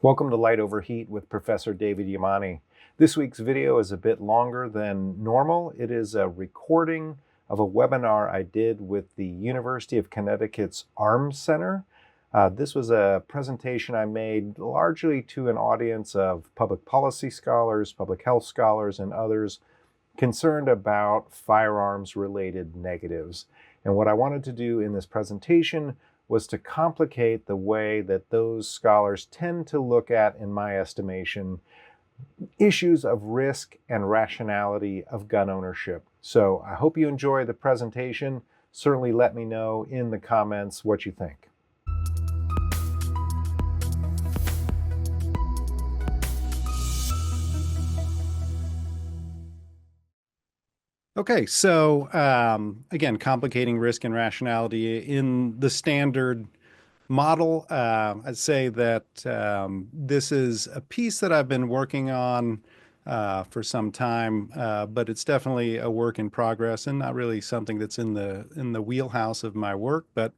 Welcome to Light Over Heat with Professor David Yamani. This week's video is a bit longer than normal. It is a recording of a webinar I did with the University of Connecticut's ARMS Center. This was a presentation I made largely to an audience of public policy scholars, public health scholars, and others concerned about firearms-related negatives. And what I wanted to do in this presentation was to complicate the way that those scholars tend to look at, in my estimation, issues of risk and rationality of gun ownership. So I hope you enjoy the presentation. Certainly let me know in the comments what you think. Okay, so again, complicating risk and rationality in the standard model. I'd say that this is a piece that I've been working on for some time, but it's definitely a work in progress and not really something that's in the wheelhouse of my work. But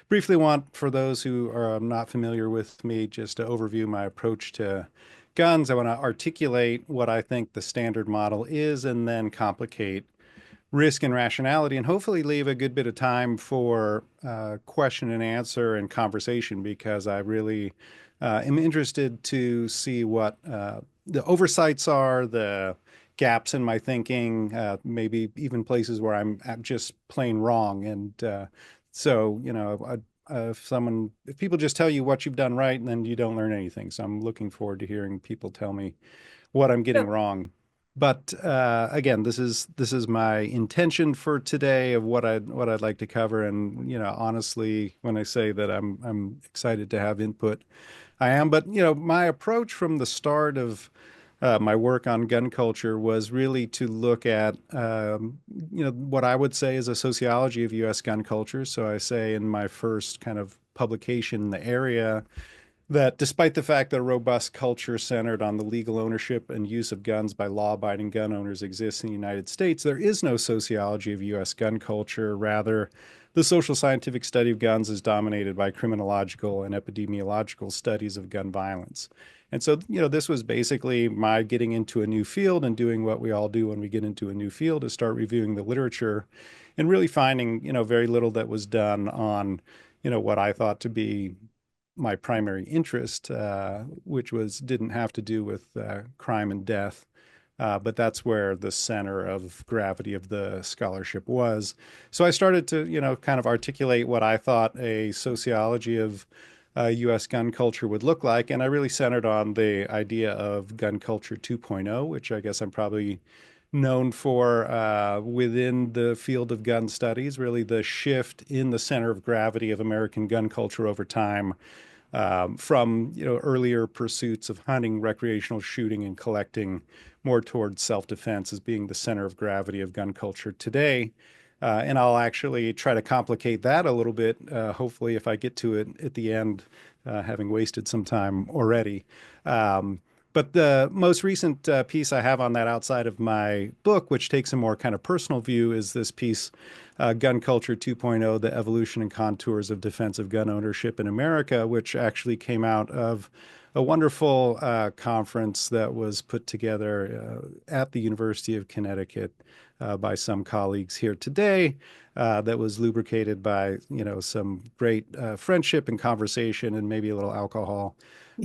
briefly want, for those who are not familiar with me, just to overview my approach to guns. I want to articulate what I think the standard model is and then complicate risk and rationality, and hopefully leave a good bit of time for question and answer and conversation, because I really am interested to see what the oversights are, the gaps in my thinking, maybe even places where I'm just plain wrong. And so, you know, if people just tell you what you've done right, and then you don't learn anything. So I'm looking forward to hearing people tell me what I'm getting wrong. But again, this is my intention for today of what I'd like to cover. And you know, honestly, when I say that I'm excited to have input, I am. But you know, my approach from the start of my work on gun culture was really to look at you know, what I would say is a sociology of U.S. gun culture. So I say in my first kind of publication in the area that despite the fact that a robust culture centered on the legal ownership and use of guns by law-abiding gun owners exists in the United States, there is no sociology of U.S. gun culture. Rather, the social scientific study of guns is dominated by criminological and epidemiological studies of gun violence. And so, you know, this was basically my getting into a new field and doing what we all do when we get into a new field, is start reviewing the literature and really finding, you know, very little that was done on, you know, what I thought to be my primary interest, which didn't have to do with crime and death, but that's where the center of gravity of the scholarship was. So I started to, you know, kind of articulate what I thought a sociology of U.S. gun culture would look like, and I really centered on the idea of gun culture 2.0, which I guess I'm probably known for within the field of gun studies, really the shift in the center of gravity of American gun culture over time, from, you know, earlier pursuits of hunting, recreational shooting, and collecting, more towards self-defense as being the center of gravity of gun culture today. And I'll actually try to complicate that a little bit, hopefully if I get to it at the end, having wasted some time already. But the most recent piece I have on that outside of my book, which takes a more kind of personal view, is this piece, Gun Culture 2.0, The Evolution and Contours of Defensive Gun Ownership in America, which actually came out of a wonderful conference that was put together at the University of Connecticut by some colleagues here today, that was lubricated by, you know, some great friendship and conversation and maybe a little alcohol.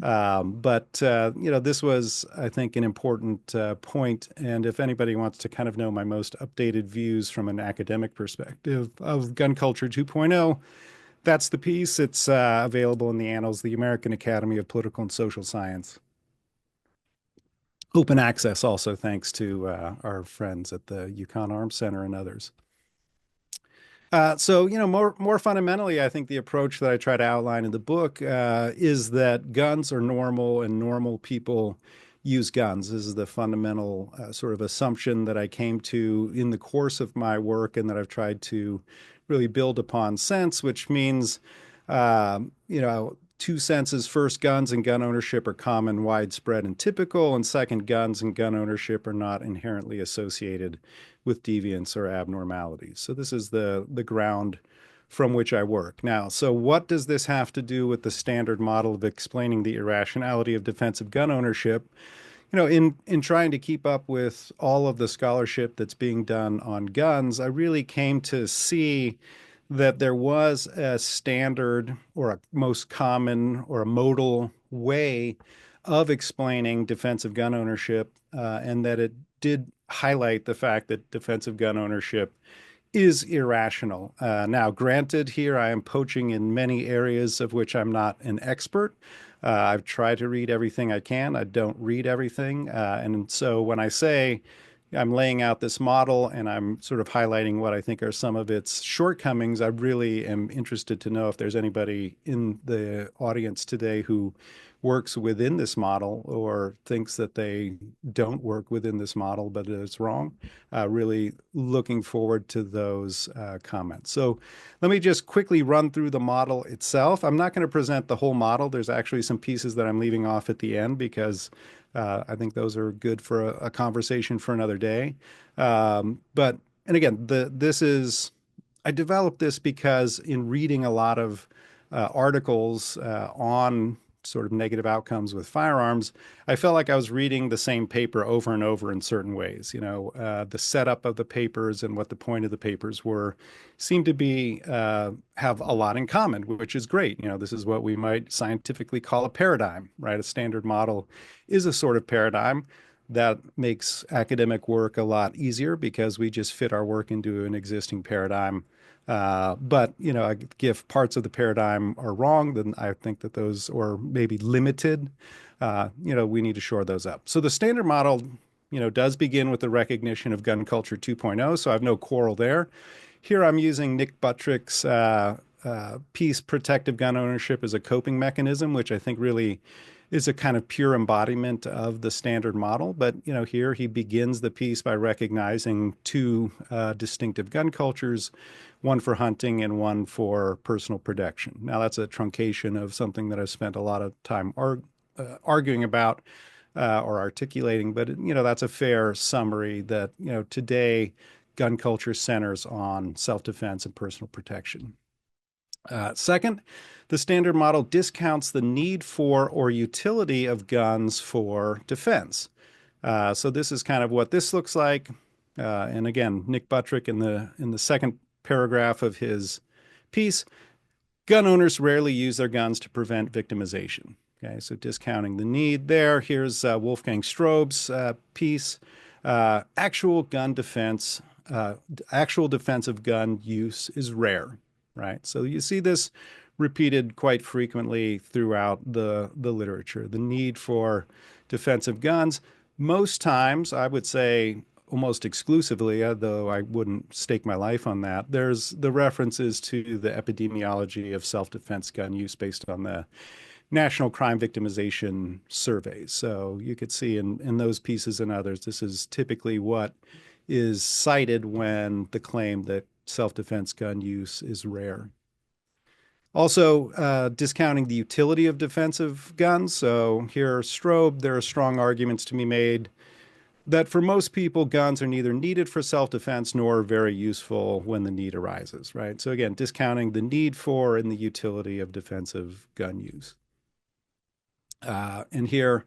But you know, this was, I think, an important point. And if anybody wants to kind of know my most updated views from an academic perspective of Gun Culture 2.0, that's the piece. It's available in the Annals of the American Academy of Political and Social Science. Open access also, thanks to our friends at the UConn ARMS Center and others. So, you know, more fundamentally, I think the approach that I try to outline in the book is that guns are normal and normal people use guns. This is the fundamental sort of assumption that I came to in the course of my work, and that I've tried to really build upon since, which means, you know, two senses. First, guns and gun ownership are common, widespread, and typical. And second, guns and gun ownership are not inherently associated with deviance or abnormalities. So this is the ground from which I work. Now, so what does this have to do with the standard model of explaining the irrationality of defensive gun ownership? In trying to keep up with all of the scholarship that's being done on guns, I really came to see that there was a standard or a most common or a modal way of explaining defensive gun ownership, and that it did highlight the fact that defensive gun ownership is irrational. Now, granted, here I am poaching in many areas of which I'm not an expert. I've tried to read everything I can. I don't read everything. And so when I say I'm laying out this model and I'm sort of highlighting what I think are some of its shortcomings, I really am interested to know if there's anybody in the audience today who works within this model or thinks that they don't work within this model, but it's wrong. Really looking forward to those comments. So let me just quickly run through the model itself. I'm not going to present the whole model. There's actually some pieces that I'm leaving off at the end because I think those are good for a conversation for another day. And again, I developed this because in reading a lot of articles on sort of negative outcomes with firearms, I felt like I was reading the same paper over and over in certain ways. The setup of the papers and what the point of the papers were seemed to be have a lot in common, which is great. This is what we might scientifically call a paradigm, right? A standard model is a sort of paradigm that makes academic work a lot easier because we just fit our work into an existing paradigm. But if parts of the paradigm are wrong, then I think that those, or maybe limited, we need to shore those up. So the standard model, does begin with the recognition of gun culture 2.0. So I have no quarrel there. Here I'm using Nick Buttrick's piece, Protective Gun Ownership as a Coping Mechanism, which I think really is a kind of pure embodiment of the standard model. But, here he begins the piece by recognizing two distinctive gun cultures, one for hunting and one for personal protection. Now, that's a truncation of something that I've spent a lot of time arguing about or articulating, but, that's a fair summary that, today gun culture centers on self-defense and personal protection. Second, the standard model discounts the need for or utility of guns for defense. So this is kind of what this looks like. And again, Nick Buttrick in the second paragraph of his piece, gun owners rarely use their guns to prevent victimization. Okay, so discounting the need there. Here's Wolfgang Strobe's piece, actual defensive gun use is rare. Right. So you see this repeated quite frequently throughout the literature, the need for defensive guns. Most times, I would say almost exclusively, though I wouldn't stake my life on that, there's the references to the epidemiology of self-defense gun use based on the National Crime Victimization Surveys. So you could see in those pieces and others, this is typically what is cited when the claim that self-defense gun use is rare. Also, discounting the utility of defensive guns. So here, Strobe, there are strong arguments to be made that for most people, guns are neither needed for self-defense nor very useful when the need arises, right? So again, discounting the need for and the utility of defensive gun use. And here,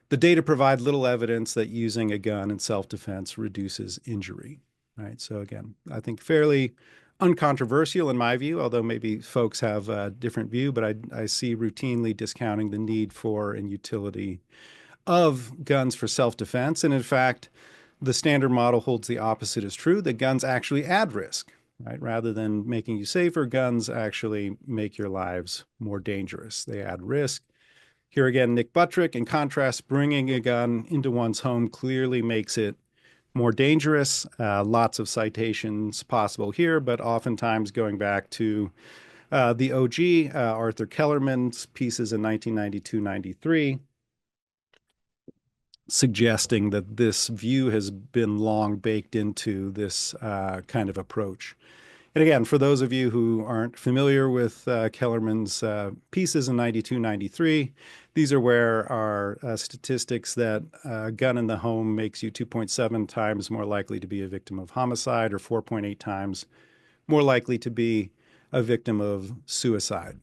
the data provide little evidence that using a gun in self-defense reduces injury, right? So again, I think fairly uncontroversial in my view, although maybe folks have a different view, but I see routinely discounting the need for and utility of guns for self-defense. And in fact, the standard model holds the opposite is true, that guns actually add risk, right? Rather than making you safer, guns actually make your lives more dangerous. They add risk. Here again, Nick Buttrick, in contrast, bringing a gun into one's home clearly makes it more dangerous. Lots of citations possible here, but oftentimes going back to the OG, Arthur Kellerman's pieces in 1992-93, suggesting that this view has been long baked into this kind of approach. And again, for those of you who aren't familiar with Kellerman's pieces in 92-93, these are where our statistics that a gun in the home makes you 2.7 times more likely to be a victim of homicide or 4.8 times more likely to be a victim of suicide.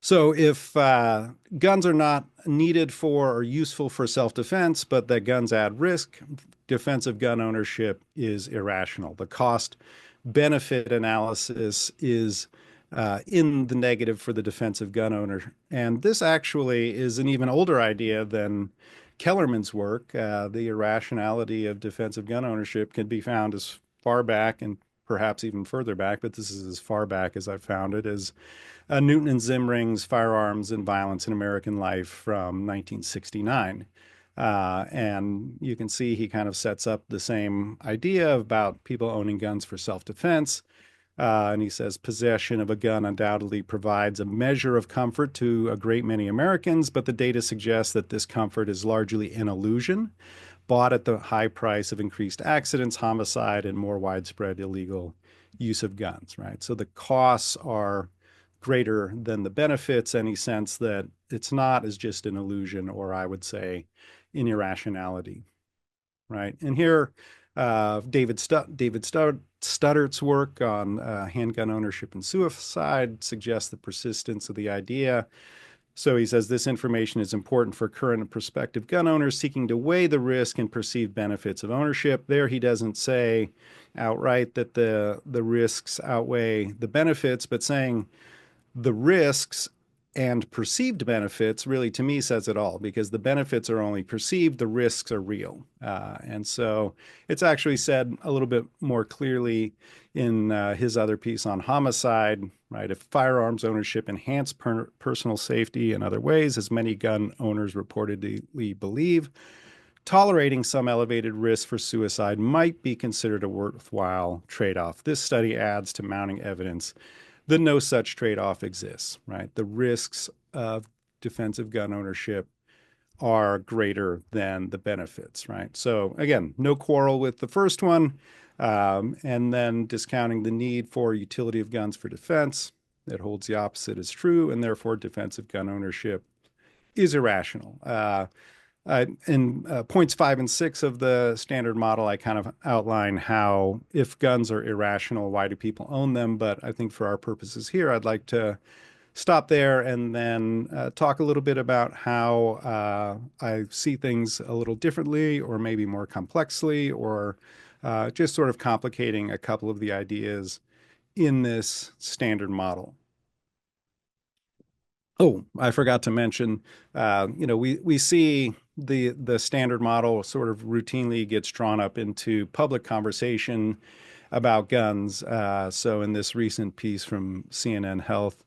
So if guns are not needed for or useful for self-defense, but that guns add risk, defensive gun ownership is irrational. The cost benefit analysis is in the negative for the defensive gun owner. And this actually is an even older idea than Kellerman's work. The irrationality of defensive gun ownership can be found as far back and perhaps even further back, but this is as far back as I've found it, as Newton and Zimring's Firearms and Violence in American Life from 1969. And you can see he kind of sets up the same idea about people owning guns for self-defense. And he says possession of a gun undoubtedly provides a measure of comfort to a great many Americans, but the data suggests that this comfort is largely an illusion, bought at the high price of increased accidents, homicide, and more widespread illegal use of guns, right? So the costs are greater than the benefits, in a sense that it's not as just an illusion, or I would say in irrationality, right? And here, David Studdart's work on handgun ownership and suicide suggests the persistence of the idea. So he says this information is important for current and prospective gun owners seeking to weigh the risk and perceived benefits of ownership. There he doesn't say outright that the risks outweigh the benefits, but saying the risks and perceived benefits really, to me, says it all, because the benefits are only perceived, the risks are real. And so it's actually said a little bit more clearly in his other piece on homicide, right? If firearms ownership enhanced personal safety in other ways, as many gun owners reportedly believe, tolerating some elevated risk for suicide might be considered a worthwhile trade-off. This study adds to mounting evidence that no such trade-off exists, right? The risks of defensive gun ownership are greater than the benefits, right? So again, no quarrel with the first one, and then discounting the need for utility of guns for defense. That holds the opposite as true, and therefore defensive gun ownership is irrational. In points 5 and 6 of the standard model, I kind of outline how, if guns are irrational, why do people own them? But I think for our purposes here, I'd like to stop there and then talk a little bit about how I see things a little differently, or maybe more complexly, or just sort of complicating a couple of the ideas in this standard model. Oh, I forgot to mention, we see the standard model sort of routinely gets drawn up into public conversation about guns. So in this recent piece from CNN Health,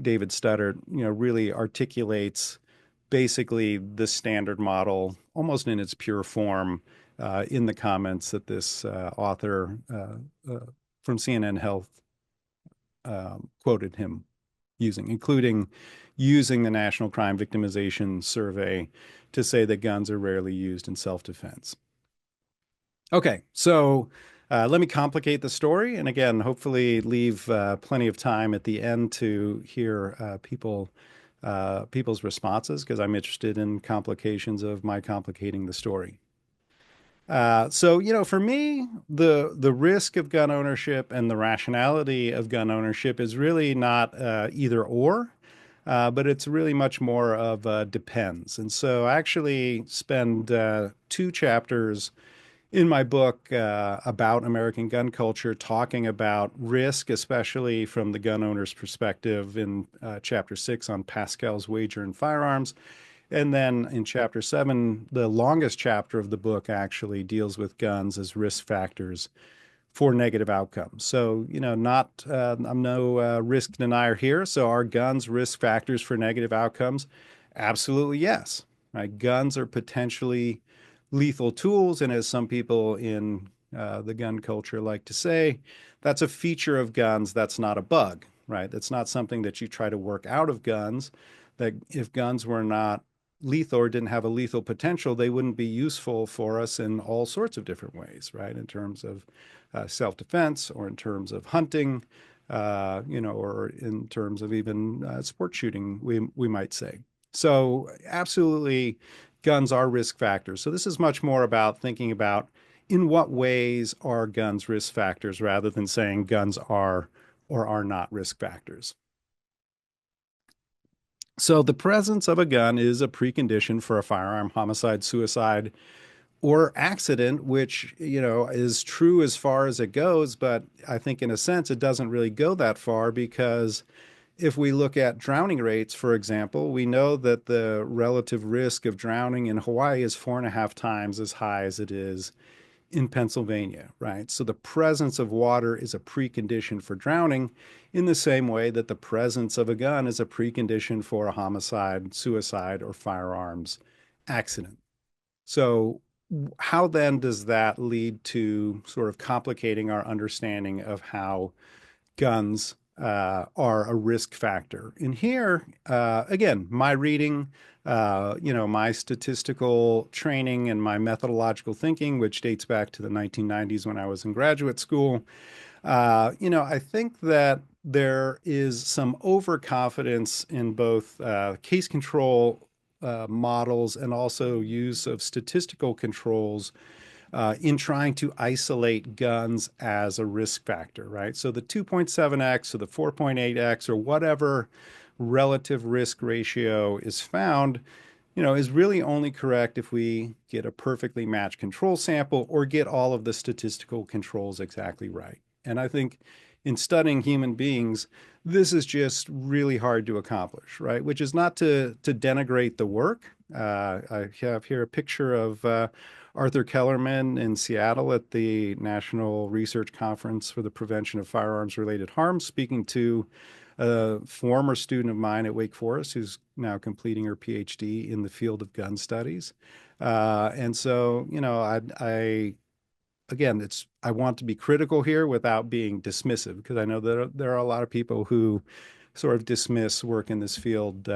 David Studdart, really articulates basically the standard model almost in its pure form in the comments that this author from CNN Health quoted him using, including using the National Crime Victimization Survey to say that guns are rarely used in self-defense. Okay, so let me complicate the story, and again, hopefully leave plenty of time at the end to hear people's responses, because I'm interested in complications of my complicating the story. So, for me, the risk of gun ownership and the rationality of gun ownership is really not either or, but it's really much more of depends. And so I actually spend 2 chapters in my book about American gun culture talking about risk, especially from the gun owner's perspective, in chapter 6 on Pascal's wager in firearms. And then in chapter 7, the longest chapter of the book actually deals with guns as risk factors for negative outcomes. So, I'm no risk denier here. So are guns risk factors for negative outcomes? Absolutely, yes. Right? Guns are potentially lethal tools. And as some people in the gun culture like to say, that's a feature of guns. That's not a bug, right? That's not something that you try to work out of guns. That if guns were not lethal or didn't have a lethal potential, they wouldn't be useful for us in all sorts of different ways, right? In terms of self-defense, or in terms of hunting, or in terms of even sport shooting, we might say. So absolutely, guns are risk factors. So this is much more about thinking about in what ways are guns risk factors rather than saying guns are or are not risk factors. So the presence of a gun is a precondition for a firearm homicide, suicide, or accident, which, is true as far as it goes. But I think in a sense, it doesn't really go that far because if we look at drowning rates, for example, we know that the relative risk of drowning in Hawaii is 4.5 times as high as it is in Pennsylvania, right? So the presence of water is a precondition for drowning in the same way that the presence of a gun is a precondition for a homicide, suicide, or firearms accident. So how then does that lead to sort of complicating our understanding of how guns are a risk factor? And here, again, my reading, my statistical training and my methodological thinking, which dates back to the 1990s when I was in graduate school, I think that there is some overconfidence in both case control models and also use of statistical controls in trying to isolate guns as a risk factor, right? So the 2.7x or the 4.8x or whatever relative risk ratio is found, is really only correct if we get a perfectly matched control sample or get all of the statistical controls exactly right. And I think in studying human beings, this is just really hard to accomplish, right? Which is not to denigrate the work. I have here a picture of Arthur Kellerman in Seattle at the National Research Conference for the Prevention of Firearms-Related Harms, speaking to a former student of mine at Wake Forest who's now completing her PhD in the field of gun studies. And so, again, I want to be critical here without being dismissive because I know that there are a lot of people who sort of dismiss work in this field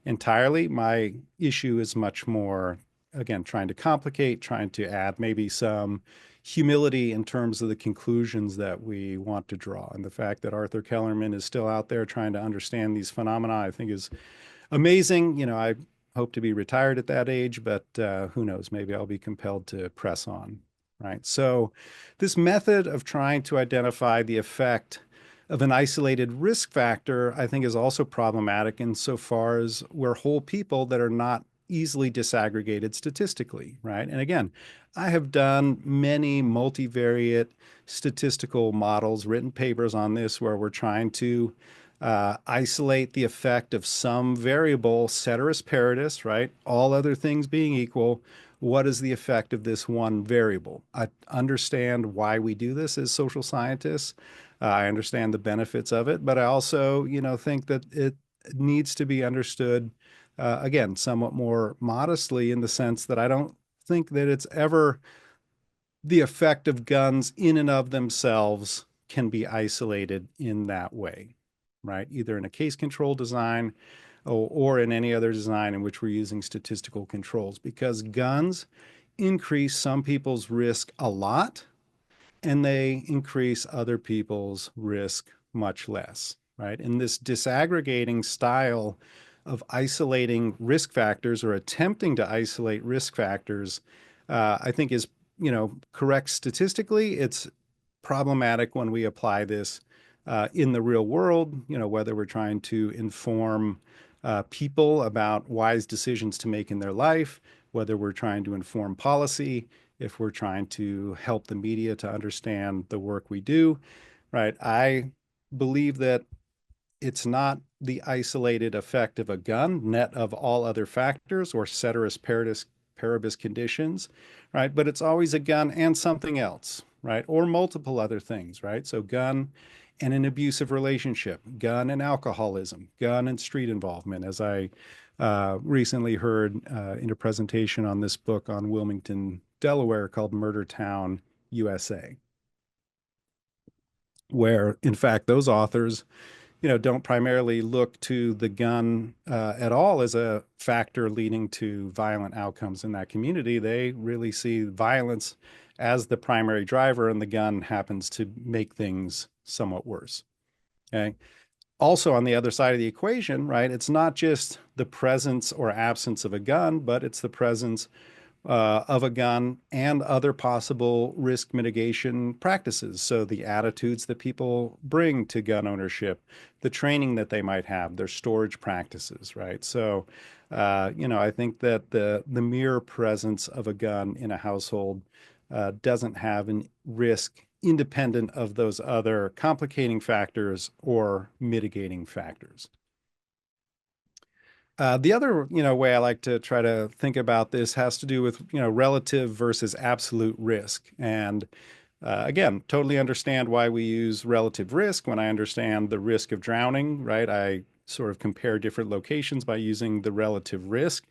entirely. My issue is much more, again, trying to complicate, trying to add maybe some humility in terms of the conclusions that we want to draw. And the fact that Arthur Kellerman is still out there trying to understand these phenomena, I think is amazing. I hope to be retired at that age, but who knows? Maybe I'll be compelled to press on, right? So this method of trying to identify the effect of an isolated risk factor, I think, is also problematic insofar as we're whole people that are not easily disaggregated statistically, right? And again, I have done many multivariate statistical models, written papers on this where we're trying to isolate the effect of some variable, ceteris paribus, right? All other things being equal, what is the effect of this one variable? I understand why we do this as social scientists. I understand the benefits of it, but I also, think that it needs to be understood, again, somewhat more modestly in the sense that I don't think that it's ever the effect of guns in and of themselves can be isolated in that way, right? Either in a case control design or in any other design in which we're using statistical controls, because guns increase some people's risk a lot and they increase other people's risk much less, right? And this disaggregating style of isolating risk factors or attempting to isolate risk factors, I think is, correct statistically. It's problematic when we apply this in the real world, whether we're trying to inform people about wise decisions to make in their life, whether we're trying to inform policy, if we're trying to help the media to understand the work we do, right? I believe that it's not the isolated effect of a gun, net of all other factors or ceteris paribus conditions, right? But it's always a gun and something else, right? Or multiple other things, right? So gun and an abusive relationship, gun and alcoholism, gun and street involvement, as I recently heard in a presentation on this book on Wilmington, Delaware called Murder Town, USA, where in fact those authors don't primarily look to the gun at all as a factor leading to violent outcomes in that community. They really see violence as the primary driver, and the gun happens to make things somewhat worse. Okay. Also, on the other side of the equation, right, it's not just the presence or absence of a gun, but it's the presence of a gun and other possible risk mitigation practices. So the attitudes that people bring to gun ownership, the training that they might have, their storage practices, right? So, I think that the mere presence of a gun in a household doesn't have a risk independent of those other complicating factors or mitigating factors. The other, way I like to try to think about this has to do with, relative versus absolute risk. And again, totally understand why we use relative risk when I understand the risk of drowning, right? I sort of compare different locations by using the relative risk,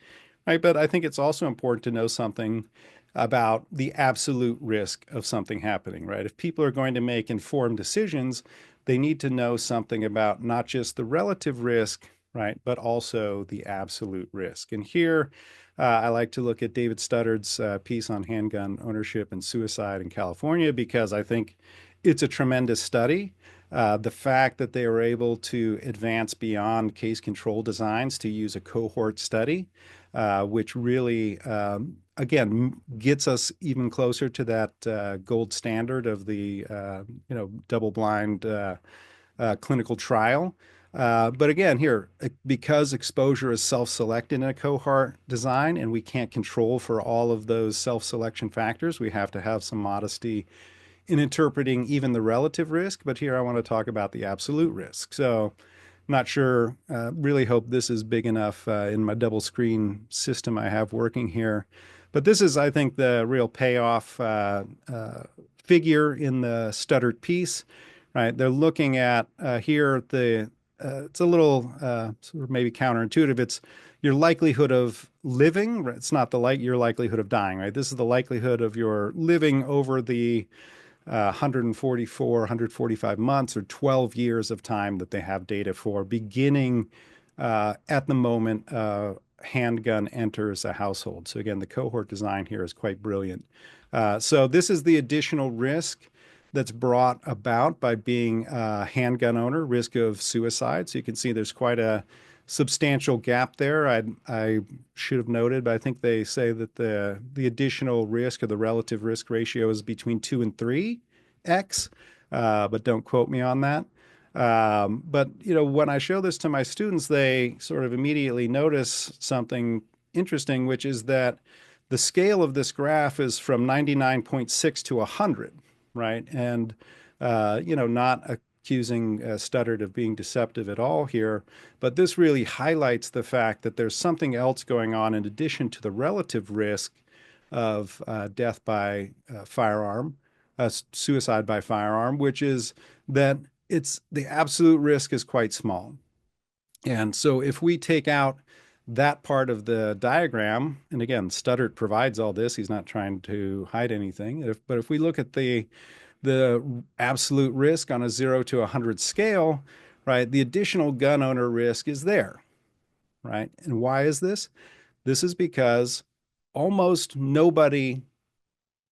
right? But I think it's also important to know something about the absolute risk of something happening, right? If people are going to make informed decisions, they need to know something about not just the relative risk, right, but also the absolute risk. And here, I like to look at David Studdard's piece on handgun ownership and suicide in California because I think it's a tremendous study. The fact that they were able to advance beyond case control designs to use a cohort study, which really, again, gets us even closer to that gold standard of the, double-blind clinical trial. But again, here, because exposure is self-selected in a cohort design and we can't control for all of those self-selection factors, we have to have some modesty in interpreting even the relative risk. But here I want to talk about the absolute risk. So not sure, really hope this is big enough in my double screen system I have working here. But this is, I think, the real payoff figure in the Studdard piece, right? They're looking at here it's a little sort of maybe counterintuitive. It's your likelihood of living. It's not your likelihood of dying, right? This is the likelihood of your living over the 144, 145 months or 12 years of time that they have data for, beginning at the moment handgun enters a household. So again, the cohort design here is quite brilliant. So this is the additional risk that's brought about by being a handgun owner, risk of suicide. So you can see there's quite a substantial gap there. I should have noted, but I think they say that the additional risk or the relative risk ratio is between 2 and 3x, but don't quote me on that. But when I show this to my students, they sort of immediately notice something interesting, which is that the scale of this graph is from 99.6 to 100, right? And not accusing Studdard of being deceptive at all here, but this really highlights the fact that there's something else going on in addition to the relative risk of death by firearm, suicide by firearm, which is that it's the absolute risk is quite small. And so if we take out that part of the diagram, and again, Studdard provides all this, he's not trying to hide anything. But if we look at the absolute risk on a 0 to 100 scale, right, the additional gun owner risk is there, right? And why is this? This is because almost nobody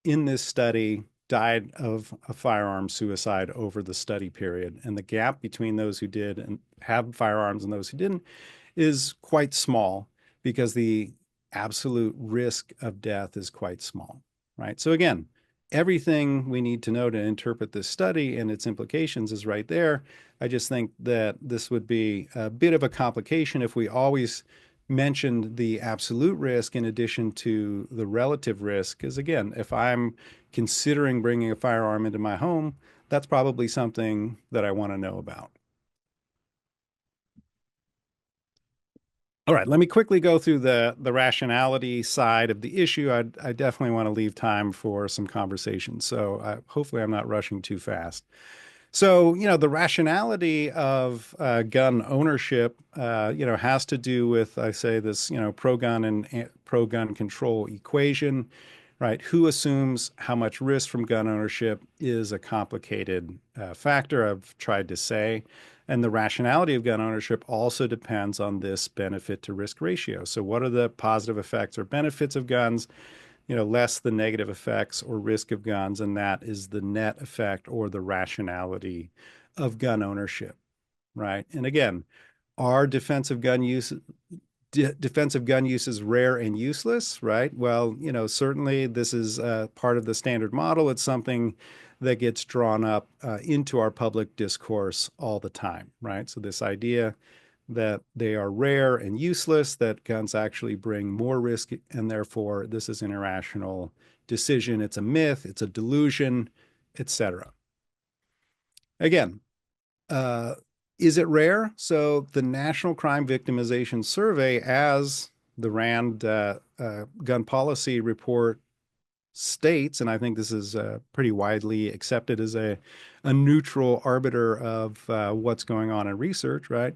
in this study died of a firearm suicide over the study period. And the gap between those who did and have firearms and those who didn't is quite small because the absolute risk of death is quite small, right? So again, everything we need to know to interpret this study and its implications is right there. I just think that this would be a bit of a complication if we always mentioned the absolute risk in addition to the relative risk. Because again, if I'm considering bringing a firearm into my home, that's probably something that I want to know about. All right, let me quickly go through the rationality side of the issue. I definitely want to leave time for some conversation, so hopefully I'm not rushing too fast. So, the rationality of gun ownership, has to do with, I say, this, pro-gun and pro-gun control equation, right? Who assumes how much risk from gun ownership is a complicated factor, I've tried to say. And the rationality of gun ownership also depends on this benefit to risk ratio. So what are the positive effects or benefits of guns? Less the negative effects or risk of guns, and that is the net effect or the rationality of gun ownership, right? And again, are defensive gun use defensive gun use is rare and useless, right? Well, certainly this is part of the standard model. It's something that gets drawn up into our public discourse all the time, right? So this idea that they are rare and useless, that guns actually bring more risk, and therefore this is an irrational decision. It's a myth, it's a delusion, etc. Again, uh, is it rare? So the National Crime Victimization Survey, as the RAND gun policy report states, and I think this is pretty widely accepted as a neutral arbiter of what's going on in research, right?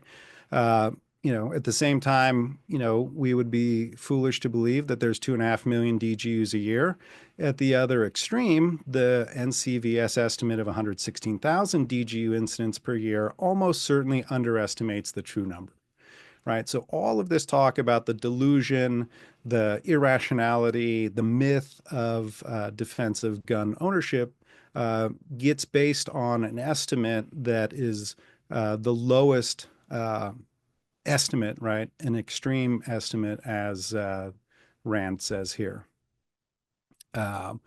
Uh, at the same time, we would be foolish to believe that there's 2.5 million DGUs a year. At the other extreme, the NCVS estimate of 116,000 DGU incidents per year almost certainly underestimates the true number, right? So all of this talk about the delusion, the irrationality, the myth of defensive gun ownership gets based on an estimate that is the lowest estimate, right? An extreme estimate, as Rand says here. Um,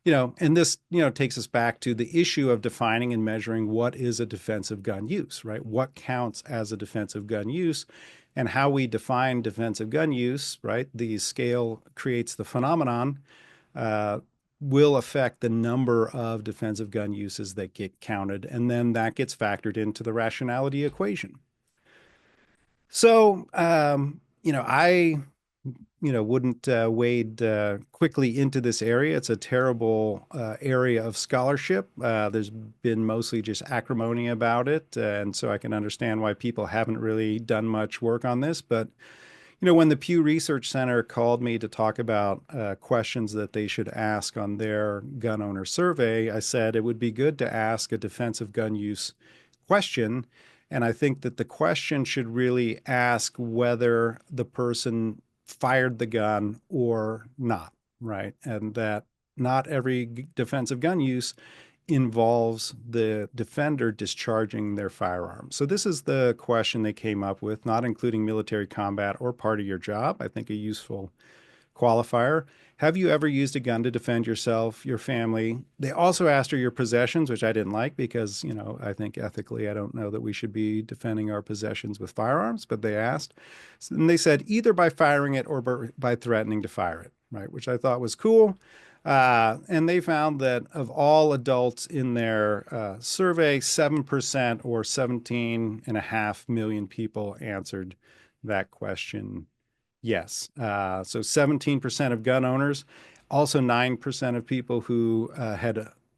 and this, takes us back to the issue of defining and measuring what is a defensive gun use, right? What counts as a defensive gun use, and how we define defensive gun use, right? The scale creates the phenomenon, uh, will affect the number of defensive gun uses that get counted, and then that gets factored into the rationality equation. So, I wouldn't wade quickly into this area. It's a terrible area of scholarship. There's been mostly just acrimony about it, and so I can understand why people haven't really done much work on this. But when the Pew Research Center called me to talk about questions that they should ask on their gun owner survey, I said it would be good to ask a defensive gun use question. And I think that the question should really ask whether the person fired the gun or not, right? And that not every defensive gun use involves the defender discharging their firearm. So this is the question they came up with, not including military combat or part of your job. I think a useful qualifier. Have you ever used a gun to defend yourself, your family? They also asked her your possessions, which I didn't like because, I think ethically, I don't know that we should be defending our possessions with firearms, but they asked. And they said either by firing it or by threatening to fire it, right? Which I thought was cool. And they found that of all adults in their survey, 7% or 17.5 million people answered that question. Yes. So 17% of gun owners, also 9% of people who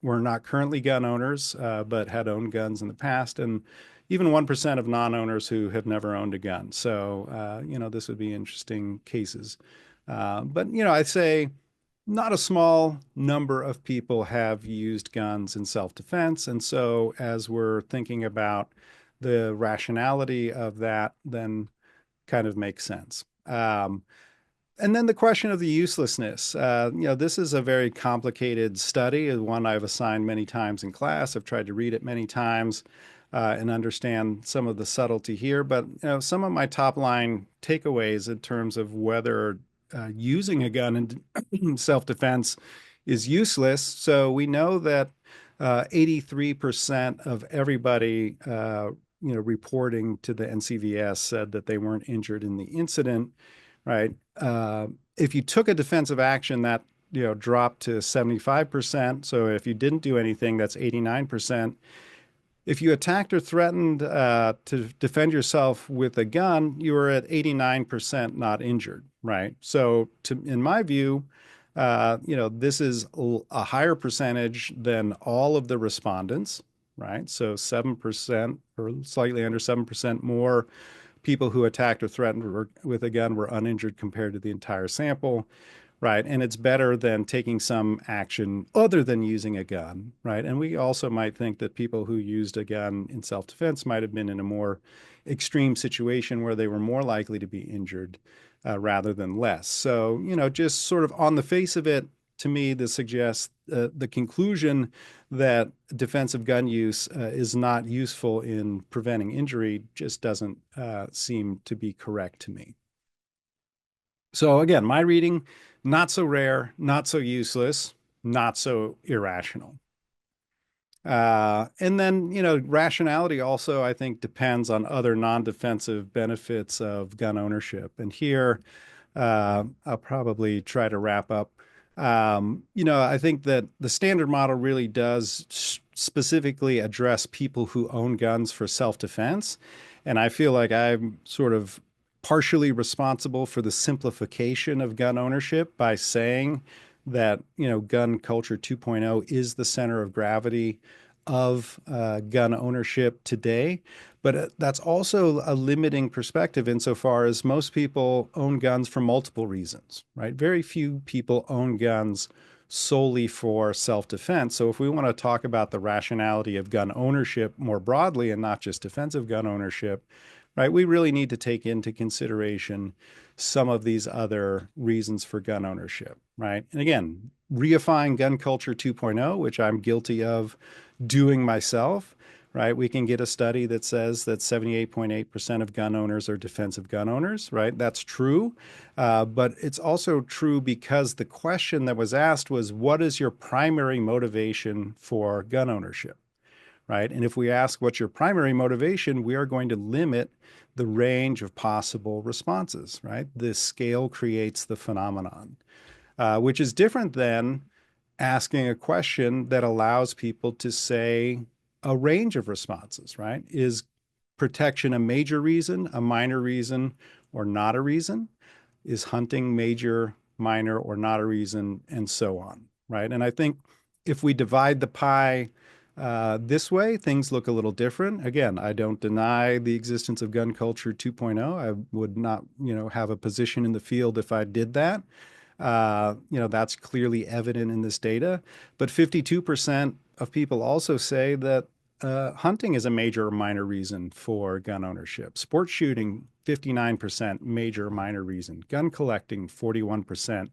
were not currently gun owners, but had owned guns in the past, and even 1% of non-owners who have never owned a gun. So, this would be interesting cases. But, I'd say not a small number of people have used guns in self-defense. And so as we're thinking about the rationality of that, then kind of makes sense. And then the question of the uselessness. This is a very complicated study, one I've assigned many times in class. I've tried to read it many times and understand some of the subtlety here. But some of my top line takeaways in terms of whether using a gun in self-defense is useless. So we know that 83% of everybody reporting to the NCVS said that they weren't injured in the incident, right? If you took a defensive action, that dropped to 75%. So if you didn't do anything, that's 89%. If you attacked or threatened to defend yourself with a gun, you were at 89% not injured, right? So in my view, this is a higher percentage than all of the respondents, right? So 7% or slightly under 7% more people who attacked or threatened with a gun were uninjured compared to the entire sample, right? And it's better than taking some action other than using a gun, right? And we also might think that people who used a gun in self-defense might have been in a more extreme situation where they were more likely to be injured rather than less. So, just sort of on the face of it, to me, this suggests the conclusion that defensive gun use is not useful in preventing injury just doesn't seem to be correct to me. So again, my reading, not so rare, not so useless, not so irrational. And then, rationality also, I think, depends on other non-defensive benefits of gun ownership. And here, I'll probably try to wrap up. I think that the standard model really does specifically address people who own guns for self-defense. And I feel like I'm sort of partially responsible for the simplification of gun ownership by saying that, gun culture 2.0 is the center of gravity of gun ownership today. But that's also a limiting perspective insofar as most people own guns for multiple reasons, right? Very few people own guns solely for self-defense. So if we want to talk about the rationality of gun ownership more broadly and not just defensive gun ownership, right, we really need to take into consideration some of these other reasons for gun ownership, right? And again, reifying gun culture 2.0, which I'm guilty of doing myself, right? We can get a study that says that 78.8% of gun owners are defensive gun owners, right? That's true. But it's also true because the question that was asked was, what is your primary motivation for gun ownership, right? And if we ask what's your primary motivation, we are going to limit the range of possible responses, right? The scale creates the phenomenon, which is different than asking a question that allows people to say a range of responses, right? Is protection a major reason, a minor reason, or not a reason? Is hunting major, minor, or not a reason, and so on, right? And I think if we divide the pie this way, things look a little different. Again, I don't deny the existence of gun culture 2.0. I would not, have a position in the field if I did that. That's clearly evident in this data. But 52% of people also say that hunting is a major or minor reason for gun ownership. Sport shooting, 59% major or minor reason. Gun collecting, 41%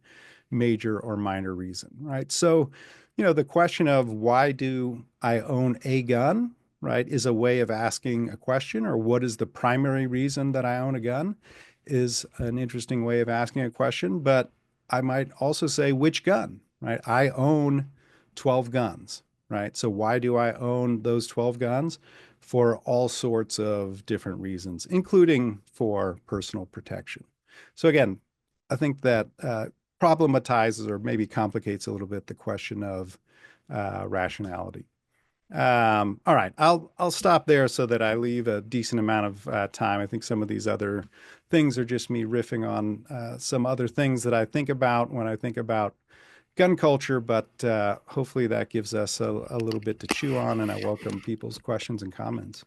major or minor reason, right? So, the question of why do I own a gun, right, is a way of asking a question, or what is the primary reason that I own a gun is an interesting way of asking a question. But I might also say which gun, right? I own 12 guns, right? So why do I own those 12 guns? For all sorts of different reasons, including for personal protection. So again, I think that problematizes or maybe complicates a little bit the question of rationality. All right, I'll stop there so that I leave a decent amount of time. I think some of these other things are just me riffing on some other things that I think about when I think about gun culture, but hopefully that gives us a little bit to chew on, and I welcome people's questions and comments.